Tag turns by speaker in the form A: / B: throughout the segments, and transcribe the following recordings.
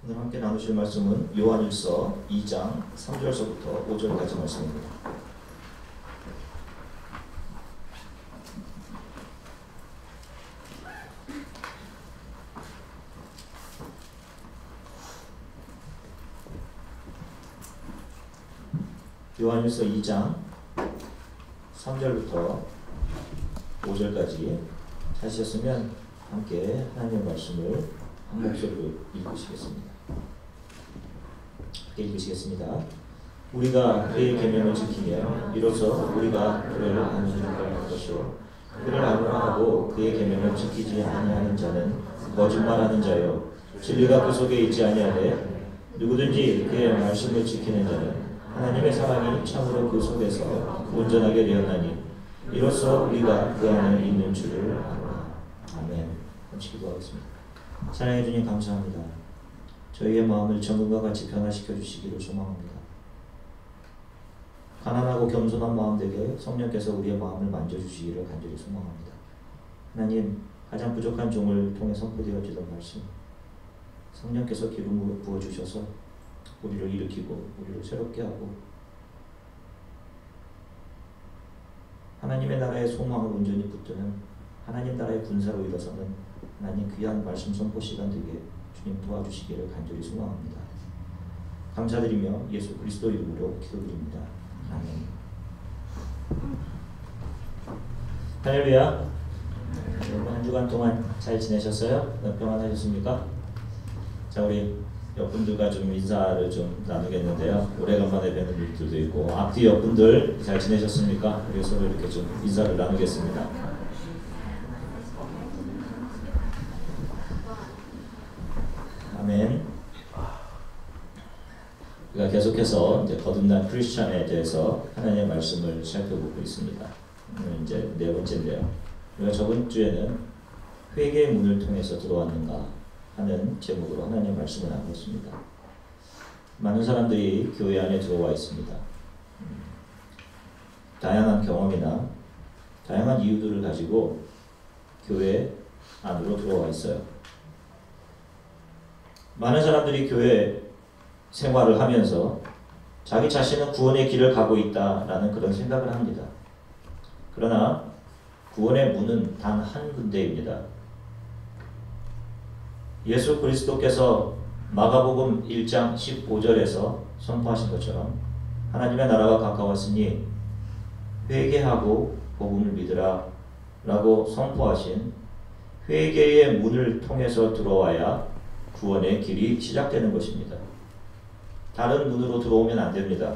A: 오늘 함께 나누실 말씀은 요한일서 2장 3절서부터 5절까지 말씀입니다. 요한일서 2장 3절부터 5절까지 하셨으면 함께 하나님의 말씀을 한 목소리로 읽으시겠습니다. 읽으시겠습니다. 우리가 그의 계명을 지키며 이로써 우리가 그를 아는 줄 알 것이요 그를 알고나 하고 그의 계명을 지키지 아니하는 자는 거짓말하는 자요 진리가 그 속에 있지 아니하되 누구든지 그의 말씀을 지키는 자는 하나님의 사랑이 참으로 그 속에서 온전하게 되었나니 이로써 우리가 그 안에 있는 줄을 아노라. 아멘. 잠시 기도하겠습니다. 사랑해 주님 감사합니다. 저희의 마음을 정금과 같이 변화시켜 주시기를 소망합니다. 가난하고 겸손한 마음 되게 성령께서 우리의 마음을 만져주시기를 간절히 소망합니다. 하나님, 가장 부족한 종을 통해 선포되어지던 말씀 성령께서 기름 부어주셔서 우리를 일으키고 우리를 새롭게 하고 하나님의 나라의 소망을 온전히 붙드는 하나님 나라의 군사로 일어서는 하나님 귀한 말씀 선포 시간 되게 주님 도와주시기를 간절히 소망합니다. 감사드리며 예수 그리스도 이름으로 기도드립니다. 아멘. 할렐루야. 한 주간 동안 잘 지내셨어요? 평안하셨습니까? 자, 우리 옆분들과 좀 인사를 좀 나누겠는데요. 오래간만에 뵈는 분들도 있고 앞뒤 옆분들 잘 지내셨습니까? 우리 서로 이렇게 좀 인사를 나누겠습니다. 아멘. 우리가 계속해서 이제 거듭난 크리스찬에 대해서 하나님의 말씀을 살펴보고 있습니다. 오늘 이제 네 번째인데요. 우리가 저번 주에는 회개의 문을 통해서 들어왔는가 하는 제목으로 하나님의 말씀을 나누었습니다. 많은 사람들이 교회 안에 들어와 있습니다. 다양한 경험이나 다양한 이유들을 가지고 교회 안으로 들어와 있어요. 많은 사람들이 교회 생활을 하면서 자기 자신은 구원의 길을 가고 있다라는 그런 생각을 합니다. 그러나 구원의 문은 단 한 군데입니다. 예수 그리스도께서 마가복음 1장 15절에서 선포하신 것처럼 하나님의 나라가 가까웠으니 회개하고 복음을 믿으라 라고 선포하신 회개의 문을 통해서 들어와야 구원의 길이 시작되는 것입니다. 다른 문으로 들어오면 안 됩니다.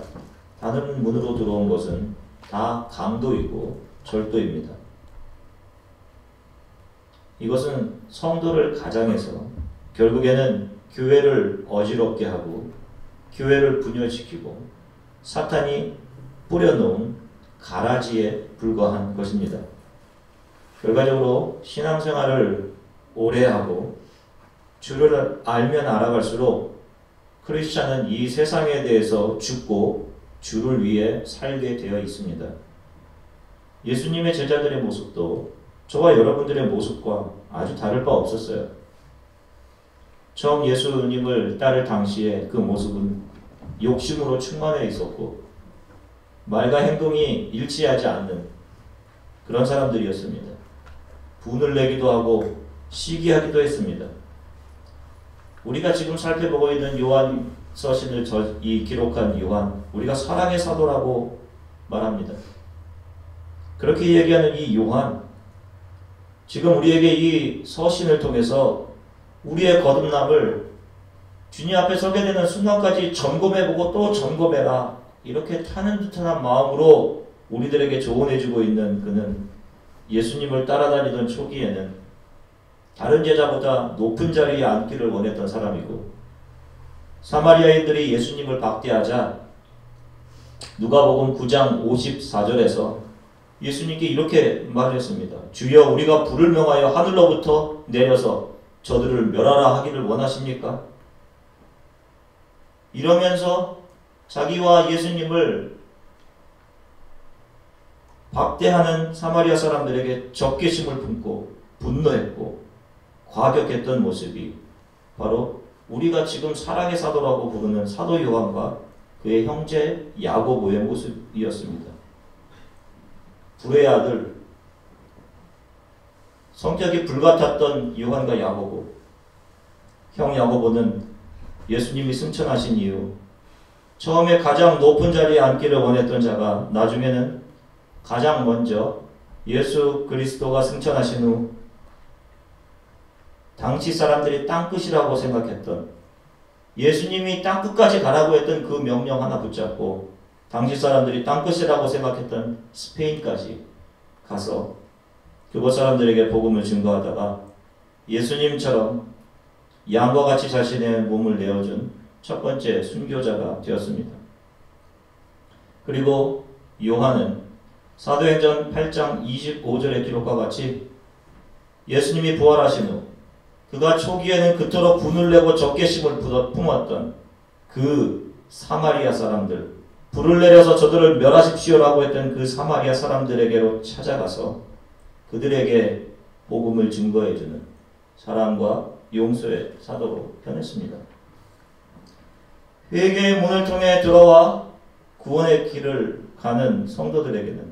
A: 다른 문으로 들어온 것은 다 강도이고 절도입니다. 이것은 성도를 가장해서 결국에는 교회를 어지럽게 하고 교회를 분열시키고 사탄이 뿌려놓은 가라지에 불과한 것입니다. 결과적으로 신앙생활을 오래 하고 주를 알면 알아갈수록 크리스찬은 이 세상에 대해서 죽고 주를 위해 살게 되어 있습니다. 예수님의 제자들의 모습도 저와 여러분들의 모습과 아주 다를 바 없었어요. 처음 예수님을 따를 당시에 그 모습은 욕심으로 충만해 있었고 말과 행동이 일치하지 않는 그런 사람들이었습니다. 분을 내기도 하고 시기하기도 했습니다. 우리가 지금 살펴보고 있는 요한 서신을 기록한 요한, 우리가 사랑의 사도라고 말합니다. 그렇게 얘기하는 이 요한, 지금 우리에게 이 서신을 통해서 우리의 거듭남을 주님 앞에 서게 되는 순간까지 점검해보고 또 점검해라, 이렇게 타는 듯한 마음으로 우리들에게 조언해주고 있는 그는 예수님을 따라다니던 초기에는 다른 제자보다 높은 자리에 앉기를 원했던 사람이고 사마리아인들이 예수님을 박대하자 누가복음 9장 54절에서 예수님께 이렇게 말했습니다. 주여 우리가 불을 명하여 하늘로부터 내려서 저들을 멸하라 하기를 원하십니까? 이러면서 자기와 예수님을 박대하는 사마리아 사람들에게 적개심을 품고 분노했고 과격했던 모습이 바로 우리가 지금 사랑의 사도라고 부르는 사도 요한과 그의 형제 야고보의 모습이었습니다. 불의 아들, 성격이 불같았던 요한과 야고보. 형 야고보는 예수님이 승천하신 이후 처음에 가장 높은 자리에 앉기를 원했던 자가 나중에는 가장 먼저 예수 그리스도가 승천하신 후 당시 사람들이 땅끝이라고 생각했던, 예수님이 땅끝까지 가라고 했던 그 명령 하나 붙잡고 당시 사람들이 땅끝이라고 생각했던 스페인까지 가서 그곳 사람들에게 복음을 증거하다가 예수님처럼 양과 같이 자신의 몸을 내어준 첫 번째 순교자가 되었습니다. 그리고 요한은 사도행전 8장 25절의 기록과 같이 예수님이 부활하신 후 그가 초기에는 그토록 분을 내고 적개심을 품었던 그 사마리아 사람들, 불을 내려서 저들을 멸하십시오라고 했던 그 사마리아 사람들에게로 찾아가서 그들에게 복음을 증거해주는 사랑과 용서의 사도로 변했습니다. 회개의 문을 통해 들어와 구원의 길을 가는 성도들에게는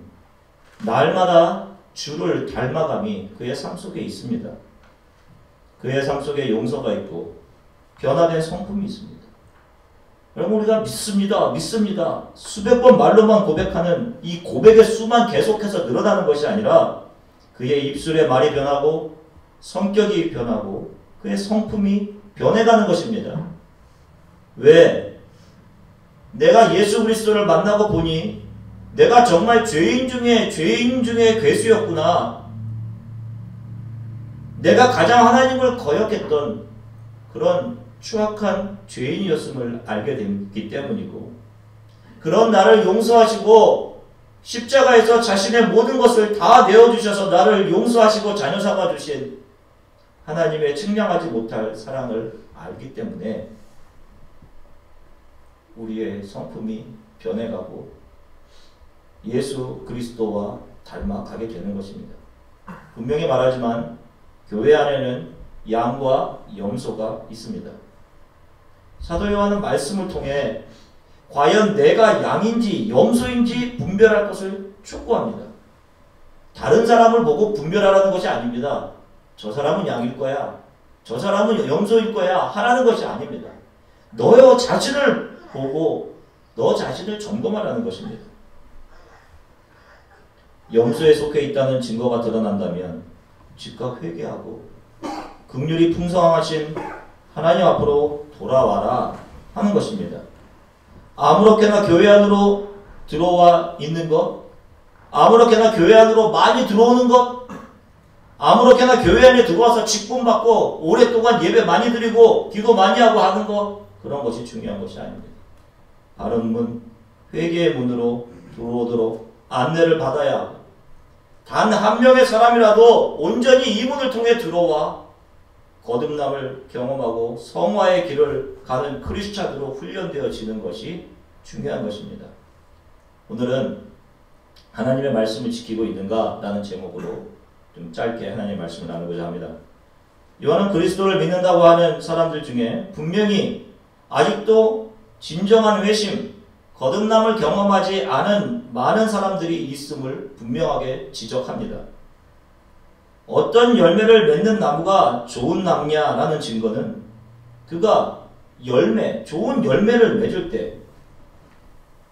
A: 날마다 주를 닮아감이 그의 삶 속에 있습니다. 그의 삶 속에 용서가 있고 변화된 성품이 있습니다. 여러분, 우리가 믿습니다, 믿습니다, 수백 번 말로만 고백하는 이 고백의 수만 계속해서 늘어나는 것이 아니라 그의 입술의 말이 변하고 성격이 변하고 그의 성품이 변해가는 것입니다. 왜? 내가 예수 그리스도를 만나고 보니 내가 정말 죄인 중에 괴수였구나. 내가 가장 하나님을 거역했던 그런 추악한 죄인이었음을 알게 됐기 때문이고, 그런 나를 용서하시고 십자가에서 자신의 모든 것을 다 내어주셔서 나를 용서하시고 자녀 삼아주신 하나님의 측량하지 못할 사랑을 알기 때문에 우리의 성품이 변해가고 예수 그리스도와 닮아가게 되는 것입니다. 분명히 말하지만 교회 안에는 양과 염소가 있습니다. 사도 요한은 말씀을 통해 과연 내가 양인지 염소인지 분별할 것을 촉구합니다. 다른 사람을 보고 분별하라는 것이 아닙니다. 저 사람은 양일 거야, 저 사람은 염소일 거야 하라는 것이 아닙니다. 너 자신을 보고 너 자신을 점검하라는 것입니다. 염소에 속해 있다는 증거가 드러난다면 즉각 회개하고 긍휼이 풍성하신 하나님 앞으로 돌아와라 하는 것입니다. 아무렇게나 교회 안으로 들어와 있는 것, 아무렇게나 교회 안으로 많이 들어오는 것, 아무렇게나 교회 안에 들어와서 직분받고 오랫동안 예배 많이 드리고 기도 많이 하고 하는 것, 그런 것이 중요한 것이 아닙니다. 바른 문, 회개의 문으로 들어오도록 안내를 받아야 하고, 단 한 명의 사람이라도 온전히 이 문을 통해 들어와 거듭남을 경험하고 성화의 길을 가는 크리스찬으로 훈련되어지는 것이 중요한 것입니다. 오늘은 하나님의 말씀을 지키고 있는가? 라는 제목으로 좀 짧게 하나님의 말씀을 나누고자 합니다. 요한은 그리스도를 믿는다고 하는 사람들 중에 분명히 아직도 진정한 회심, 거듭남을 경험하지 않은 많은 사람들이 있음을 분명하게 지적합니다. 어떤 열매를 맺는 나무가 좋은 나무냐라는 증거는 그가 좋은 열매를 맺을 때,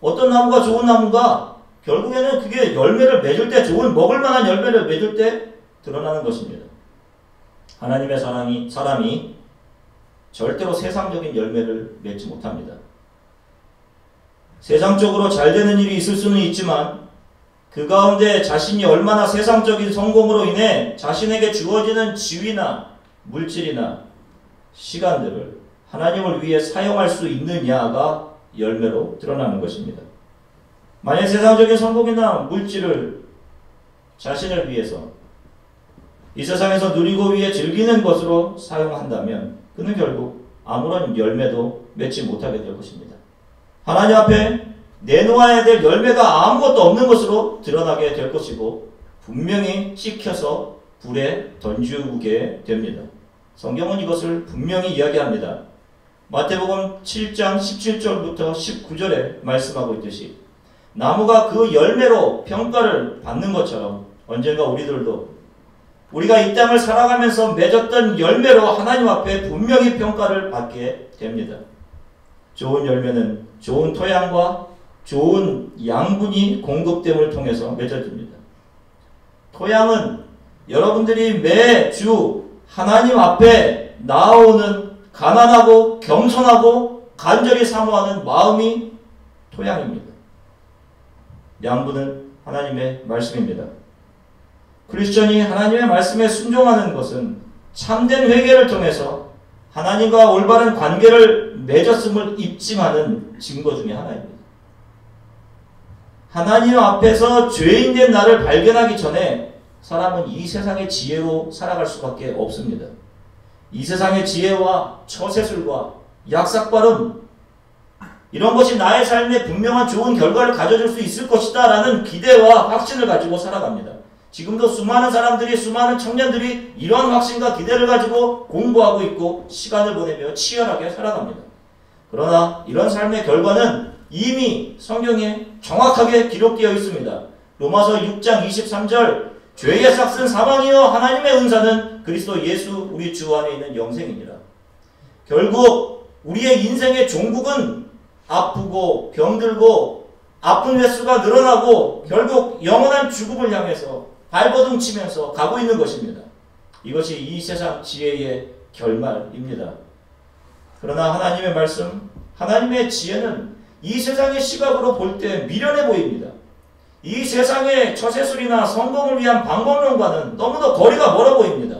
A: 어떤 나무가 좋은 나무가 결국에는 그게 열매를 맺을 때, 먹을 만한 열매를 맺을 때 드러나는 것입니다. 하나님의 사람이 절대로 세상적인 열매를 맺지 못합니다. 세상적으로 잘 되는 일이 있을 수는 있지만 그 가운데 자신이 얼마나 세상적인 성공으로 인해 자신에게 주어지는 지위나 물질이나 시간들을 하나님을 위해 사용할 수 있느냐가 열매로 드러나는 것입니다. 만약 세상적인 성공이나 물질을 자신을 위해서 이 세상에서 누리고 위해 즐기는 것으로 사용한다면 그는 결국 아무런 열매도 맺지 못하게 될 것입니다. 하나님 앞에 내놓아야 될 열매가 아무것도 없는 것으로 드러나게 될 것이고 분명히 찍혀서 불에 던지게 됩니다. 성경은 이것을 분명히 이야기합니다. 마태복음 7장 17절부터 19절에 말씀하고 있듯이 나무가 그 열매로 평가를 받는 것처럼 언젠가 우리들도 우리가 이 땅을 살아가면서 맺었던 열매로 하나님 앞에 분명히 평가를 받게 됩니다. 좋은 열매는 좋은 토양과 좋은 양분이 공급됨을 통해서 맺어집니다. 토양은 여러분들이 매주 하나님 앞에 나아오는 가난하고 겸손하고 간절히 사모하는 마음이 토양입니다. 양분은 하나님의 말씀입니다. 크리스천이 하나님의 말씀에 순종하는 것은 참된 회개를 통해서 하나님과 올바른 관계를 맺었음을 입증하는 증거 중에 하나입니다. 하나님 앞에서 죄인된 나를 발견하기 전에 사람은 이 세상의 지혜로 살아갈 수밖에 없습니다. 이 세상의 지혜와 처세술과 약삭발음 이런 것이 나의 삶에 분명한 좋은 결과를 가져줄 수 있을 것이다 라는 기대와 확신을 가지고 살아갑니다. 지금도 수많은 사람들이, 수많은 청년들이 이러한 확신과 기대를 가지고 공부하고 있고 시간을 보내며 치열하게 살아갑니다. 그러나 이런 삶의 결과는 이미 성경에 정확하게 기록되어 있습니다. 로마서 6장 23절 죄의 삭은 사망이요 하나님의 은사는 그리스도 예수 우리 주 안에 있는 영생이니라. 결국 우리의 인생의 종국은 아프고 병들고 아픈 횟수가 늘어나고 결국 영원한 죽음을 향해서 발버둥 치면서 가고 있는 것입니다. 이것이 이 세상 지혜의 결말입니다. 그러나 하나님의 말씀, 하나님의 지혜는 이 세상의 시각으로 볼 때 미련해 보입니다. 이 세상의 처세술이나 성공을 위한 방법론과는 너무도 거리가 멀어 보입니다.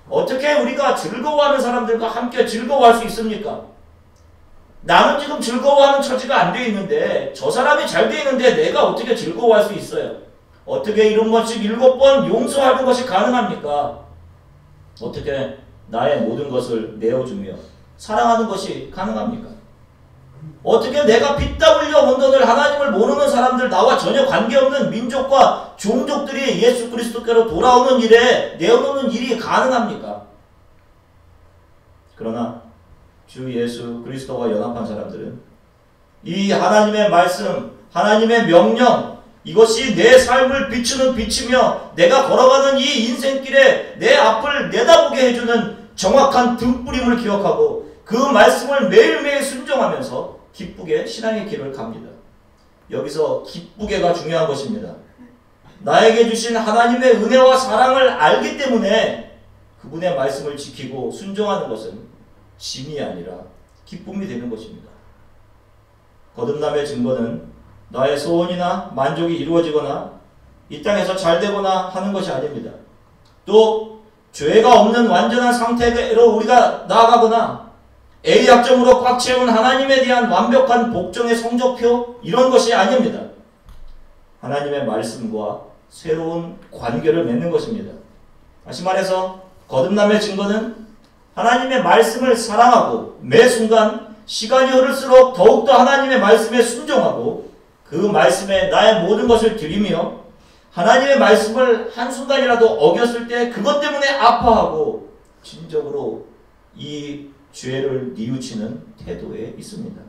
A: 어떻게 우리가 즐거워하는 사람들과 함께 즐거워할 수 있습니까? 나는 지금 즐거워하는 처지가 안 돼 있는데 저 사람이 잘 돼 있는데 내가 어떻게 즐거워할 수 있어요? 어떻게 7번씩 7번 용서하는 것이 가능합니까? 어떻게 나의 모든 것을 내어주며 사랑하는 것이 가능합니까? 어떻게 내가 피 땀 흘려 온돈을 하나님을 모르는 사람들, 나와 전혀 관계없는 민족과 종족들이 예수 그리스도께로 돌아오는 일에 내어놓는 일이 가능합니까? 그러나 주 예수 그리스도와 연합한 사람들은 이 하나님의 말씀, 하나님의 명령, 이것이 내 삶을 비추는 빛이며 내가 걸어가는 이 인생길에 내 앞을 내다보게 해주는 정확한 등불임을 기억하고 그 말씀을 매일매일 순종하면서 기쁘게 신앙의 길을 갑니다. 여기서 기쁘게가 중요한 것입니다. 나에게 주신 하나님의 은혜와 사랑을 알기 때문에 그분의 말씀을 지키고 순종하는 것은 짐이 아니라 기쁨이 되는 것입니다. 거듭남의 증거는 나의 소원이나 만족이 이루어지거나 이 땅에서 잘되거나 하는 것이 아닙니다. 또 죄가 없는 완전한 상태로 우리가 나아가거나 A학점으로 꽉 채운 하나님에 대한 완벽한 복종의 성적표 이런 것이 아닙니다. 하나님의 말씀과 새로운 관계를 맺는 것입니다. 다시 말해서 거듭남의 증거는 하나님의 말씀을 사랑하고 매 순간 시간이 흐를수록 더욱더 하나님의 말씀에 순종하고 그 말씀에 나의 모든 것을 드리며 하나님의 말씀을 한순간이라도 어겼을 때 그것 때문에 아파하고 진정으로 이 죄를 뉘우치는 태도에 있습니다.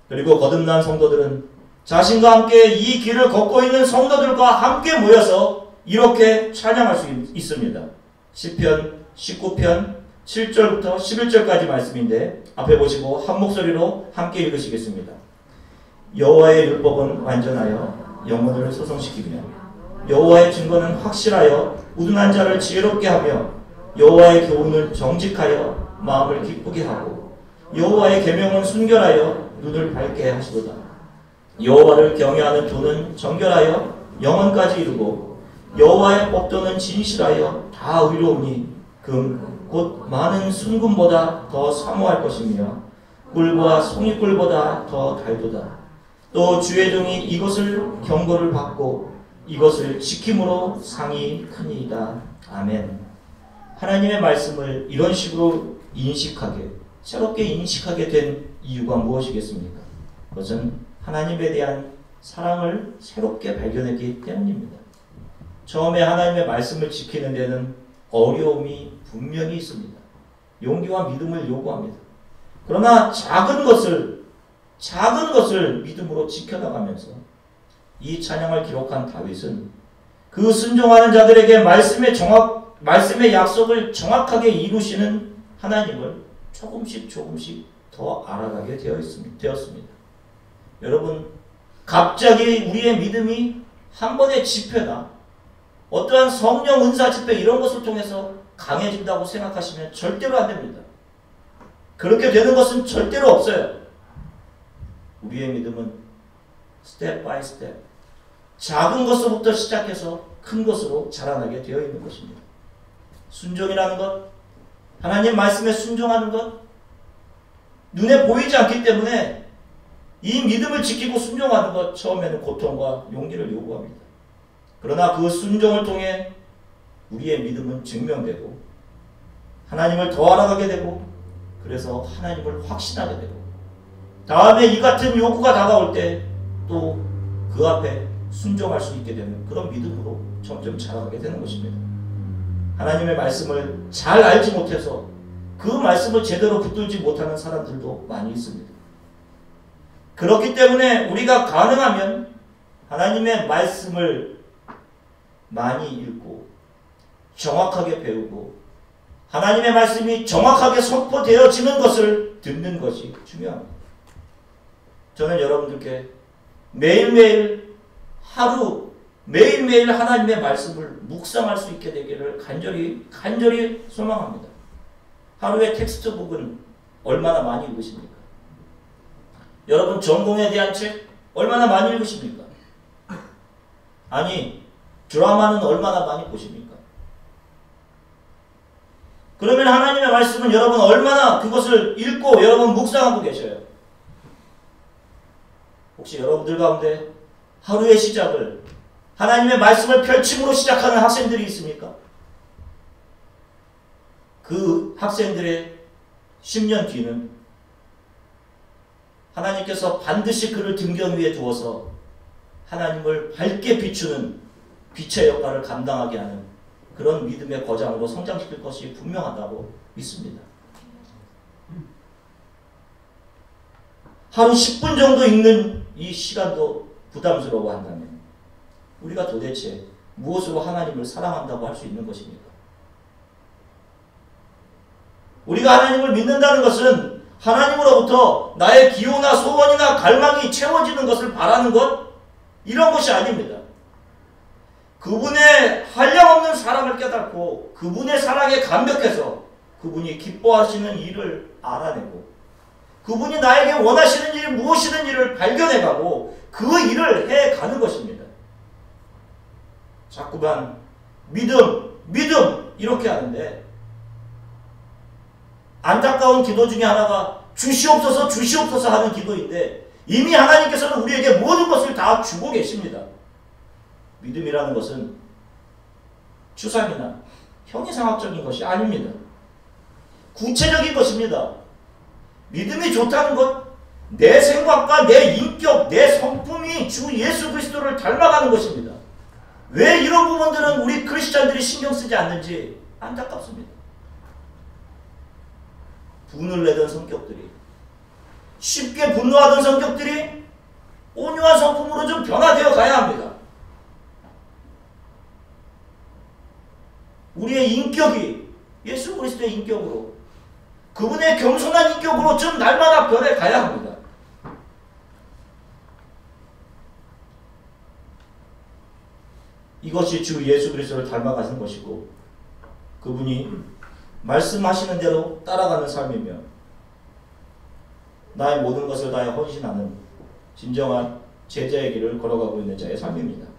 A: 그리고 거듭난 성도들은 자신과 함께 이 길을 걷고 있는 성도들과 함께 모여서 이렇게 찬양할 수 있습니다. 시편 19편 7절부터 11절까지 말씀인데 앞에 보시고 한 목소리로 함께 읽으시겠습니다. 여호와의 율법은 완전하여 영혼을 소성시키며 여호와의 증거는 확실하여 우둔한 자를 지혜롭게 하며 여호와의 교훈을 정직하여 마음을 기쁘게 하고 여호와의 계명은 순결하여 눈을 밝게 하시도다. 여호와를 경외하는 도는 정결하여 영혼까지 이루고 여호와의 법도는 진실하여 다 의로우니 금 곧 많은 순금보다 더 사모할 것이며 꿀과 송이꿀보다 더 달도다. 또 주의 종이 이것을 경고를 받고 이것을 지킴으로 상이 크니이다. 아멘. 하나님의 말씀을 이런 식으로 인식하게, 새롭게 인식하게 된 이유가 무엇이겠습니까? 그것은 하나님에 대한 사랑을 새롭게 발견했기 때문입니다. 처음에 하나님의 말씀을 지키는 데는 어려움이 분명히 있습니다. 용기와 믿음을 요구합니다. 그러나 작은 것을 믿음으로 지켜나가면서 이 찬양을 기록한 다윗은 그 순종하는 자들에게 말씀의 약속을 정확하게 이루시는 하나님을 조금씩 더 알아가게 되었습니다. 여러분, 갑자기 우리의 믿음이 한 번의 집회나 어떠한 성령 은사 집회 이런 것을 통해서 강해진다고 생각하시면 절대로 안 됩니다. 그렇게 되는 것은 절대로 없어요. 우리의 믿음은 스텝 바이 스텝, 작은 것으로부터 시작해서 큰 것으로 자라나게 되어 있는 것입니다. 순종이라는 것, 하나님 말씀에 순종하는 것, 눈에 보이지 않기 때문에 이 믿음을 지키고 순종하는 것, 처음에는 고통과 용기를 요구합니다. 그러나 그 순종을 통해 우리의 믿음은 증명되고 하나님을 더 알아가게 되고, 그래서 하나님을 확신하게 되고, 다음에 이 같은 요구가 다가올 때 또 그 앞에 순종할 수 있게 되는 그런 믿음으로 점점 자라가게 되는 것입니다. 하나님의 말씀을 잘 알지 못해서 그 말씀을 제대로 붙들지 못하는 사람들도 많이 있습니다. 그렇기 때문에 우리가 가능하면 하나님의 말씀을 많이 읽고 정확하게 배우고 하나님의 말씀이 정확하게 선포되어지는 것을 듣는 것이 중요합니다. 저는 여러분들께 매일매일 하나님의 말씀을 묵상할 수 있게 되기를 간절히 소망합니다. 하루에 텍스트북은 얼마나 많이 읽으십니까? 여러분, 전공에 대한 책 얼마나 많이 읽으십니까? 아니, 드라마는 얼마나 많이 보십니까? 그러면 하나님의 말씀은 여러분 얼마나 그것을 읽고 여러분 묵상하고 계셔요? 혹시 여러분들 가운데 하루의 시작을 하나님의 말씀을 펼침으로 시작하는 학생들이 있습니까? 그 학생들의 10년 뒤는 하나님께서 반드시 그를 등경 위에 두어서 하나님을 밝게 비추는 빛의 역할을 감당하게 하는 그런 믿음의 거장으로 성장시킬 것이 분명하다고 믿습니다. 하루 10분 정도 읽는 이 시간도 부담스러워한다면 우리가 도대체 무엇으로 하나님을 사랑한다고 할 수 있는 것입니까? 우리가 하나님을 믿는다는 것은 하나님으로부터 나의 기호나 소원이나 갈망이 채워지는 것을 바라는 것, 이런 것이 아닙니다. 그분의 한량없는 사랑을 깨닫고 그분의 사랑에 감격해서 그분이 기뻐하시는 일을 알아내고 그분이 나에게 원하시는 일이 무엇이든지를 발견해가고 그 일을 해가는 것입니다. 자꾸만 믿음 이렇게 하는데, 안타까운 기도 중에 하나가 주시옵소서 하는 기도인데 이미 하나님께서는 우리에게 모든 것을 다 주고 계십니다. 믿음이라는 것은 추상이나 형이상학적인 것이 아닙니다. 구체적인 것입니다. 믿음이 좋다는 것, 내 생각과 내 인격, 내 성품이 주 예수 그리스도를 닮아가는 것입니다. 왜 이런 부분들은 우리 크리스찬들이 신경 쓰지 않는지 안타깝습니다. 분을 내던 성격들이, 쉽게 분노하던 성격들이 온유한 성품으로 좀 변화되어 가야 합니다. 우리의 인격이 예수 그리스도의 인격으로, 그분의 겸손한 인격으로 좀 날마다 변해 가야 합니다. 이것이 주 예수 그리스도를 닮아가는 것이고 그분이 말씀하시는 대로 따라가는 삶이며 나의 모든 것을 다해 헌신하는 진정한 제자의 길을 걸어가고 있는 자의 삶입니다.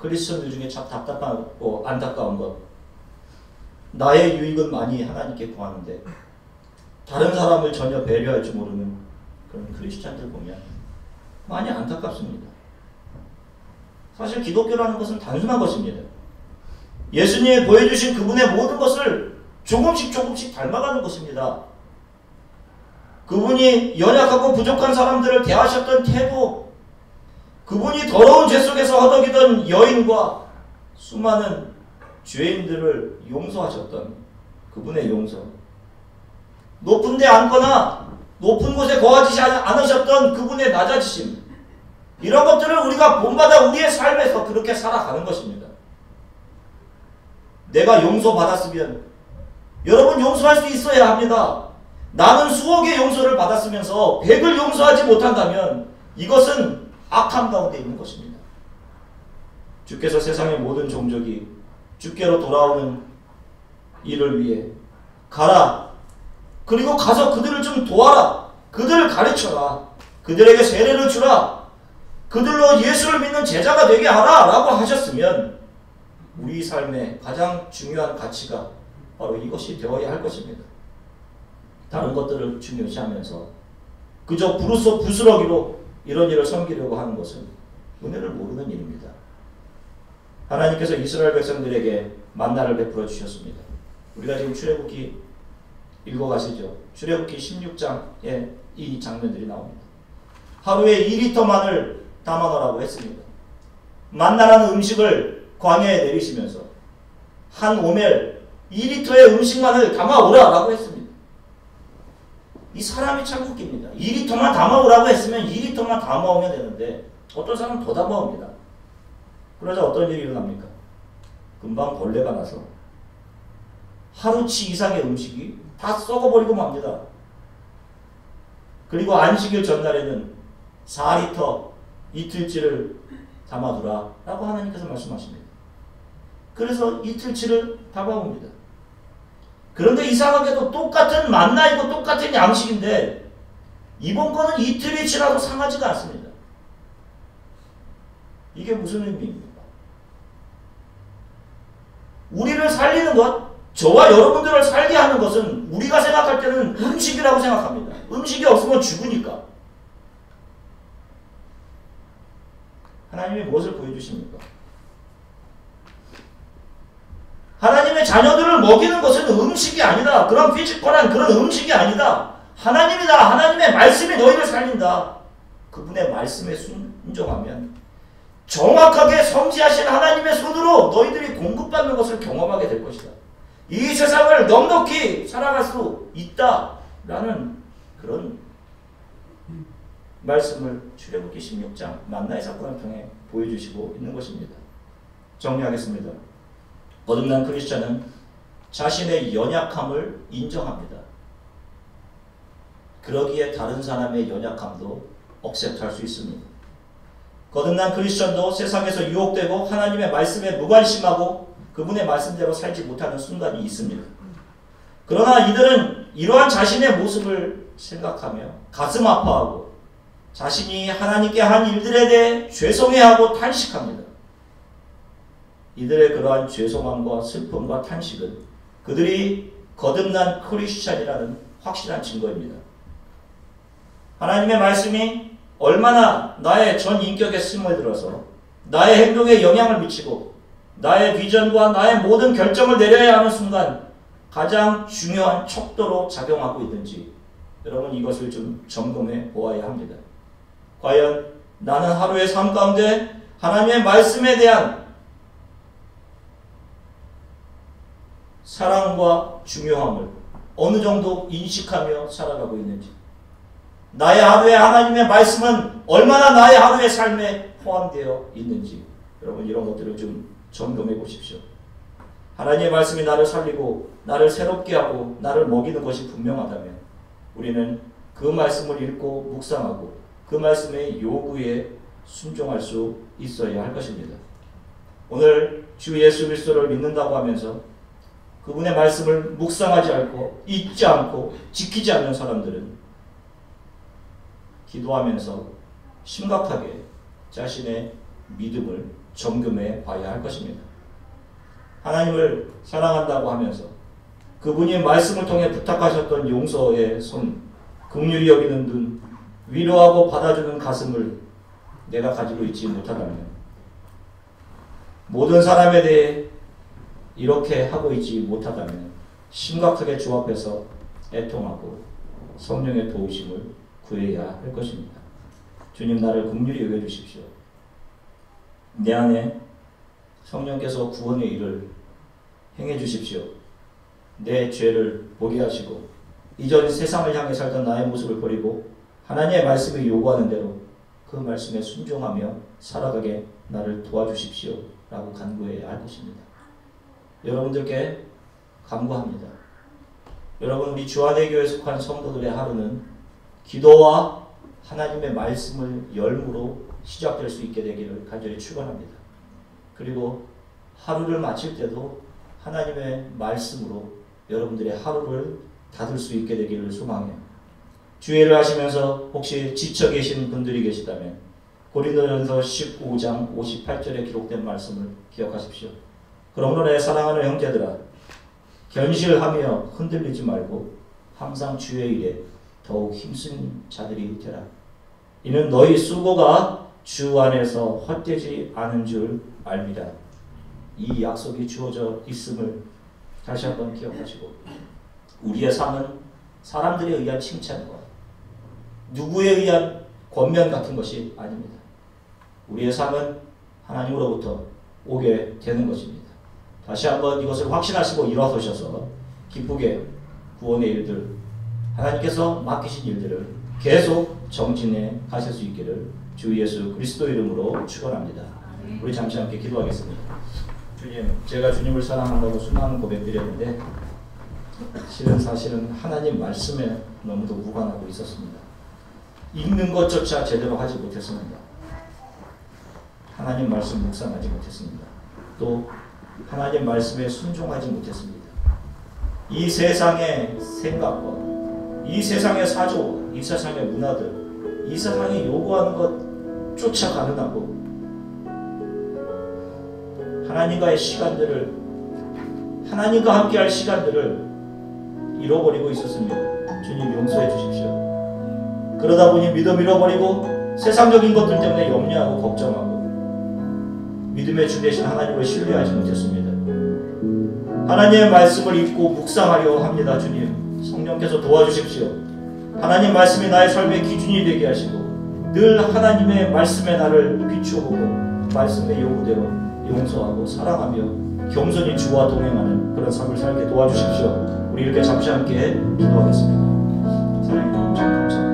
A: 크리스천들 중에 참 답답하고 안타까운 것, 나의 유익은 많이 하나님께 구하는데 다른 사람을 전혀 배려할 줄 모르는 그런 크리스천들 보면 많이 안타깝습니다. 사실 기독교라는 것은 단순한 것입니다. 예수님이 보여주신 그분의 모든 것을 조금씩 닮아가는 것입니다. 그분이 연약하고 부족한 사람들을 대하셨던 태도, 그분이 더러운 죄 속에서 허덕이던 여인과 수많은 죄인들을 용서하셨던 그분의 용서, 높은 데 앉거나 높은 곳에 거하지 않으셨던 그분의 낮아지심, 이런 것들을 우리가 본받아 우리의 삶에서 그렇게 살아가는 것입니다. 내가 용서받았으면 여러분 용서할 수 있어야 합니다. 나는 수억의 용서를 받았으면서 100을 용서하지 못한다면 이것은 악함 가운데 있는 것입니다. 주께서 세상의 모든 종족이 주께로 돌아오는 일을 위해 가라. 그리고 가서 그들을 좀 도와라. 그들을 가르쳐라. 그들에게 세례를 주라. 그들로 예수를 믿는 제자가 되게 하라 라고 하셨으면 우리 삶의 가장 중요한 가치가 바로 이것이 되어야 할 것입니다. 다른 것들을 중요시하면서 그저 부스러기로 이런 일을 섬기려고 하는 것은 은혜를 모르는 일입니다. 하나님께서 이스라엘 백성들에게 만나를 베풀어 주셨습니다. 우리가 지금 출애굽기 읽어가시죠. 출애굽기 16장에 이 장면들이 나옵니다. 하루에 2리터만을 담아놓으라고 했습니다. 만나라는 음식을 광야에 내리시면서 한 오멜 2리터의 음식만을 담아오라 라고 했습니다. 이 사람이 참 웃깁니다. 2리터만 담아오라고 했으면 2리터만 담아오면 되는데 어떤 사람은 더 담아옵니다. 그러자 어떤 일이 일어납니까? 금방 벌레가 나서 하루치 이상의 음식이 다 썩어버리고 맙니다. 그리고 안식일 전날에는 4리터 이틀치를 담아두라 라고 하나님께서 말씀하십니다. 그래서 이틀치를 담아옵니다. 그런데 이상하게도 똑같은 만나이고 똑같은 양식인데 이번 거는 이틀이 지나도 상하지가 않습니다. 이게 무슨 의미입니까? 우리를 살리는 것, 저와 여러분들을 살게 하는 것은 우리가 생각할 때는 음식이라고 생각합니다. 음식이 없으면 죽으니까. 하나님이 무엇을 보여주십니까? 하나님의 자녀들을 먹이는 것은 음식이 아니다. 그런 피지컬한 그런 음식이 아니다. 하나님이다. 하나님의 말씀이 너희를 살린다. 그분의 말씀에 순종하면 정확하게 성지하신 하나님의 손으로 너희들이 공급받는 것을 경험하게 될 것이다. 이 세상을 넉넉히 살아갈 수 있다라는 그런 말씀을 출애굽기 16장 만나의 사건을 통해 보여주시고 있는 것입니다. 정리하겠습니다. 거듭난 크리스찬은 자신의 연약함을 인정합니다. 그러기에 다른 사람의 연약함도 억셉트할 수 있습니다. 거듭난 크리스찬도 세상에서 유혹되고 하나님의 말씀에 무관심하고 그분의 말씀대로 살지 못하는 순간이 있습니다. 그러나 이들은 이러한 자신의 모습을 생각하며 가슴 아파하고 자신이 하나님께 한 일들에 대해 죄송해하고 탄식합니다. 이들의 그러한 죄송함과 슬픔과 탄식은 그들이 거듭난 크리스찬이라는 확실한 증거입니다. 하나님의 말씀이 얼마나 나의 전 인격에 스며들어서 나의 행동에 영향을 미치고 나의 비전과 나의 모든 결정을 내려야 하는 순간 가장 중요한 척도로 작용하고 있는지 여러분 이것을 좀 점검해 보아야 합니다. 과연 나는 하루의 삶 가운데 하나님의 말씀에 대한 사랑과 중요함을 어느 정도 인식하며 살아가고 있는지, 나의 하루에 하나님의 말씀은 얼마나 나의 하루의 삶에 포함되어 있는지 여러분 이런 것들을 좀 점검해 보십시오. 하나님의 말씀이 나를 살리고 나를 새롭게 하고 나를 먹이는 것이 분명하다면 우리는 그 말씀을 읽고 묵상하고 그 말씀의 요구에 순종할 수 있어야 할 것입니다. 오늘 주 예수 그리스도를 믿는다고 하면서 그분의 말씀을 묵상하지 않고 잊지 않고 지키지 않는 사람들은 기도하면서 심각하게 자신의 믿음을 점검해 봐야 할 것입니다. 하나님을 사랑한다고 하면서 그분이 말씀을 통해 부탁하셨던 용서의 손, 긍휼히 여기는 눈, 위로하고 받아주는 가슴을 내가 가지고 있지 못하다면 모든 사람에 대해 이렇게 하고 있지 못하다면 심각하게 주 앞에서 애통하고 성령의 도우심을 구해야 할 것입니다. 주님 나를 긍휼히 여겨주십시오. 내 안에 성령께서 구원의 일을 행해 주십시오. 내 죄를 보게 하시고 이전 세상을 향해 살던 나의 모습을 버리고 하나님의 말씀이 요구하는 대로 그 말씀에 순종하며 살아가게 나를 도와주십시오 라고 간구해야 할 것입니다. 여러분들께 간구합니다. 여러분, 우리 주안의교회에 속한 성도들의 하루는 기도와 하나님의 말씀을 열무로 시작될 수 있게 되기를 간절히 축원합니다. 그리고 하루를 마칠 때도 하나님의 말씀으로 여러분들의 하루를 닫을 수 있게 되기를 소망해요. 주일을 하시면서 혹시 지쳐 계신 분들이 계시다면 고린도전서 15장 58절에 기록된 말씀을 기억하십시오. 그러므로 내 사랑하는 형제들아, 견실하며 흔들리지 말고 항상 주의 일에 더욱 힘쓴 자들이 되라. 이는 너희 수고가 주 안에서 헛되지 않은 줄 압니다. 이 약속이 주어져 있음을 다시 한번 기억하시고, 우리의 삶은 사람들에 의한 칭찬과 누구에 의한 권면 같은 것이 아닙니다. 우리의 삶은 하나님으로부터 오게 되는 것입니다. 다시 한번 이것을 확신하시고 일어서셔서 기쁘게 구원의 일들, 하나님께서 맡기신 일들을 계속 정진해 가실 수 있기를 주 예수 그리스도 이름으로 축원합니다. 우리 잠시 함께 기도하겠습니다. 주님, 제가 주님을 사랑한다고 수많은 고백드렸는데 사실은 하나님 말씀에 너무도 무관하고 있었습니다. 읽는 것조차 제대로 하지 못했습니다. 하나님 말씀 묵상하지 못했습니다. 또 하나님 말씀에 순종하지 못했습니다. 이 세상의 생각과 이 세상의 사조, 이 세상의 문화들, 이 세상이 요구하는 것 쫓아가느라고 하나님과의 시간들을, 하나님과 함께할 시간들을 잃어버리고 있었습니다. 주님 용서해 주십시오. 그러다 보니 믿음 잃어버리고 세상적인 것들 때문에 염려하고 걱정하고 믿음의 주 되신 하나님을 신뢰하지 못했습니다. 하나님의 말씀을 읽고 묵상하려 합니다. 주님, 성령께서 도와주십시오. 하나님 말씀이 나의 삶의 기준이 되게 하시고 늘 하나님의 말씀에 나를 비추어보고 말씀의 요구대로 용서하고 사랑하며 겸손히 주와 동행하는 그런 삶을 살게 도와주십시오. 우리 이렇게 잠시 함께 기도하겠습니다. 사랑해 주님 참 감사합니다.